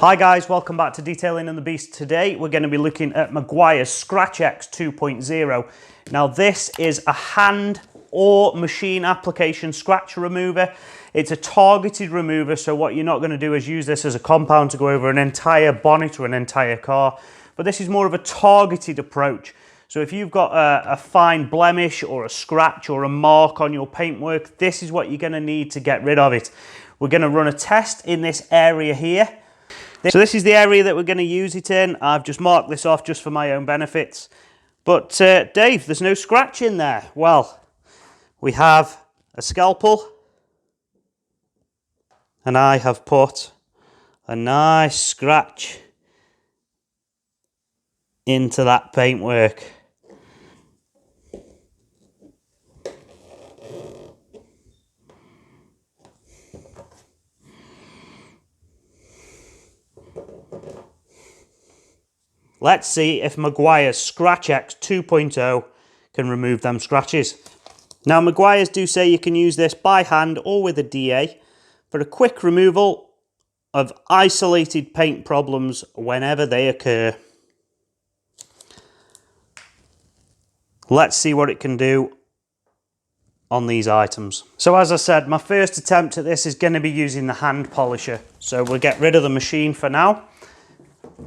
Hi guys, welcome back to Detailing and the Beast. Today we're going to be looking at Meguiars Scratch X 2.0. Now this is a hand or machine application scratch remover. It's a targeted remover, so what you're not going to do is use this as a compound to go over an entire bonnet or an entire car, but this is more of a targeted approach. So if you've got a fine blemish or a scratch or a mark on your paintwork, this is what you're going to need to get rid of it. We're going to run a test in this area here. So this is the area that we're going to use it in. I've just marked this off just for my own benefits. But Dave, there's no scratch in there. Well, we have a scalpel, and I have put a nice scratch into that paintwork. Let's see if Meguiars Scratch X 2.0 can remove them scratches. Now Meguiars do say you can use this by hand or with a DA for a quick removal of isolated paint problems whenever they occur. Let's see what it can do on these items. So as I said, my first attempt at this is going to be using the hand polisher. So we'll get rid of the machine for now.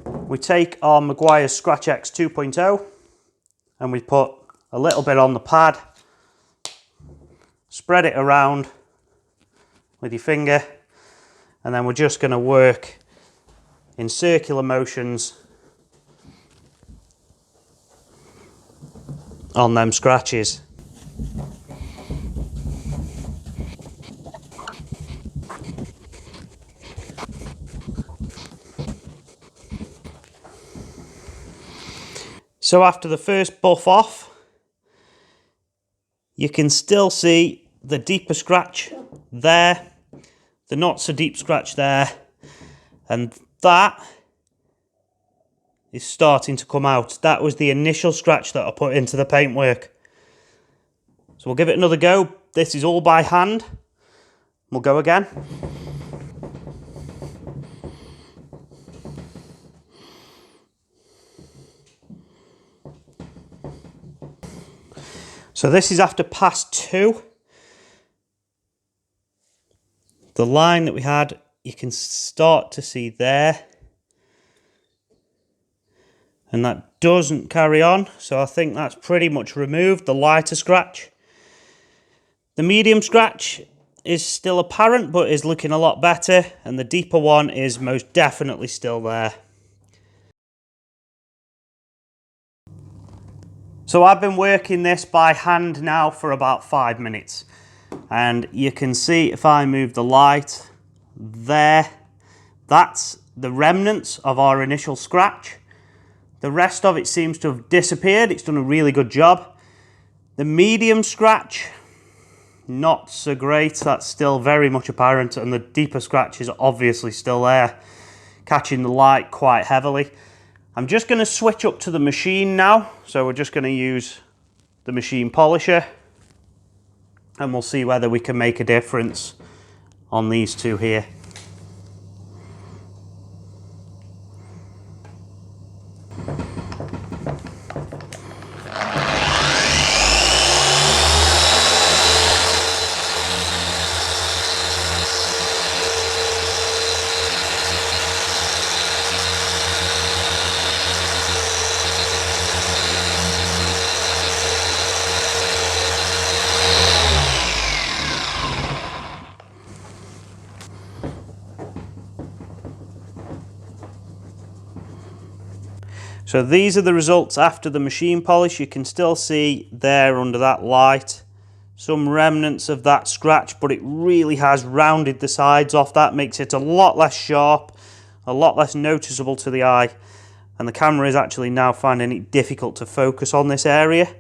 We take our Meguiars Scratch X 2.0 and we put a little bit on the pad, spread it around with your finger, and then we're just going to work in circular motions on them scratches. So after the first buff off, you can still see the deeper scratch there, the not so deep scratch there, and that is starting to come out. That was the initial scratch that I put into the paintwork. So we'll give it another go. This is all by hand. We'll go again. So this is after pass 2. The line that we had, you can start to see there. And that doesn't carry on, so I think that's pretty much removed the lighter scratch. The medium scratch is still apparent, but is looking a lot better, and the deeper one is most definitely still there. So I've been working this by hand now for about 5 minutes, and you can see if I move the light there, that's the remnants of our initial scratch. The rest of it seems to have disappeared. It's done a really good job. The medium scratch, not so great. That's still very much apparent, and the deeper scratch is obviously still there, catching the light quite heavily. I'm just going to switch up to the machine now, so we're just going to use the machine polisher, and we'll see whether we can make a difference on these two here. So these are the results after the machine polish. You can still see there under that light some remnants of that scratch, but it really has rounded the sides off. That makes it a lot less sharp, a lot less noticeable to the eye, and the camera is actually now finding it difficult to focus on this area.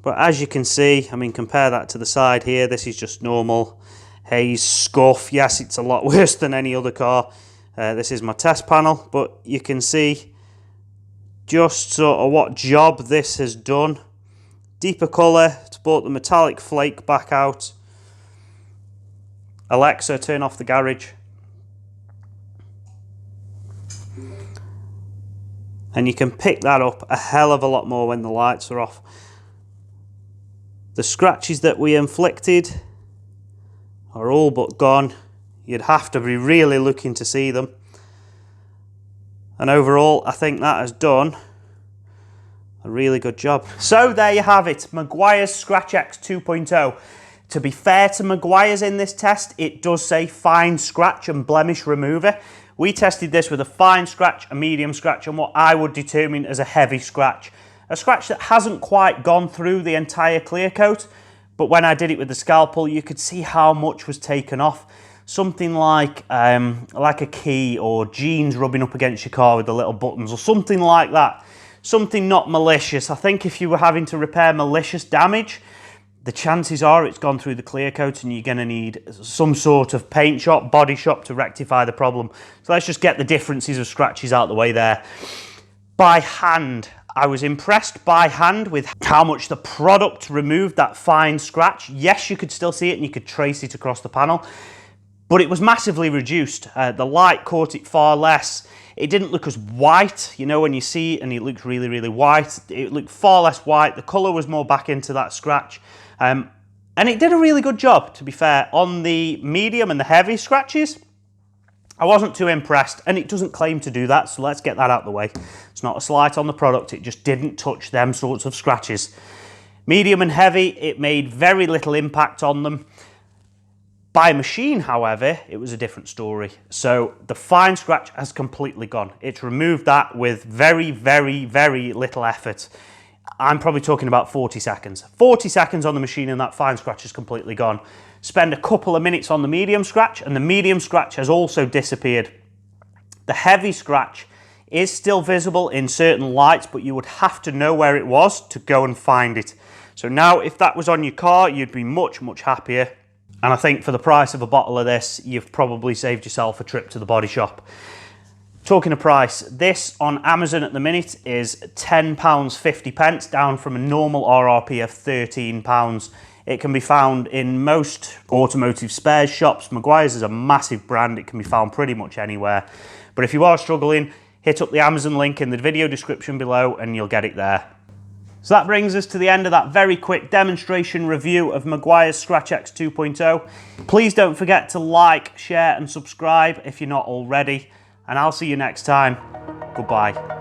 But as you can see, I mean, compare that to the side here. This is just normal haze scuff. Yes, it's a lot worse than any other car. This is my test panel, but you can see just sort of what job this has done. Deeper colour to put the metallic flake back out. Alexa, turn off the garage. And you can pick that up a hell of a lot more when the lights are off. The scratches that we inflicted are all but gone. You'd have to be really looking to see them. And overall, I think that has done a really good job. So there you have it, Meguiars Scratch X 2.0. To be fair to Meguiars in this test, it does say fine scratch and blemish remover. We tested this with a fine scratch, a medium scratch, and what I would determine as a heavy scratch. A scratch that hasn't quite gone through the entire clear coat, but when I did it with the scalpel, you could see how much was taken off. Something like a key or jeans rubbing up against your car with the little buttons or something like that. Something not malicious. I think if you were having to repair malicious damage, the chances are it's gone through the clear coat and you're going to need some sort of paint shop, body shop to rectify the problem. So let's just get the differences of scratches out the way there. By hand, I was impressed by hand with how much the product removed that fine scratch. Yes, you could still see it and you could trace it across the panel, but it was massively reduced. The light caught it far less. It didn't look as white, you know, when you see it and it looks really, really white. It looked far less white. The colour was more back into that scratch. And it did a really good job, to be fair. On the medium and the heavy scratches, I wasn't too impressed, and it doesn't claim to do that, so let's get that out of the way. It's not a slight on the product, it just didn't touch them sorts of scratches. Medium and heavy, it made very little impact on them. By machine, however, it was a different story. So the fine scratch has completely gone. It's removed that with very, very, very little effort. I'm probably talking about 40 seconds. 40 seconds on the machine and that fine scratch is completely gone. Spend a couple of minutes on the medium scratch and the medium scratch has also disappeared. The heavy scratch is still visible in certain lights, but you would have to know where it was to go and find it. So now if that was on your car, you'd be much, much happier. And I think for the price of a bottle of this, you've probably saved yourself a trip to the body shop. Talking of price, this on Amazon at the minute is £10.50, down from a normal RRP of £13. It can be found in most automotive spares shops. Meguiars is a massive brand. It can be found pretty much anywhere. But if you are struggling, hit up the Amazon link in the video description below and you'll get it there. So that brings us to the end of that very quick demonstration review of Meguiars Scratch X 2.0. Please don't forget to like, share and subscribe if you're not already. And I'll see you next time. Goodbye.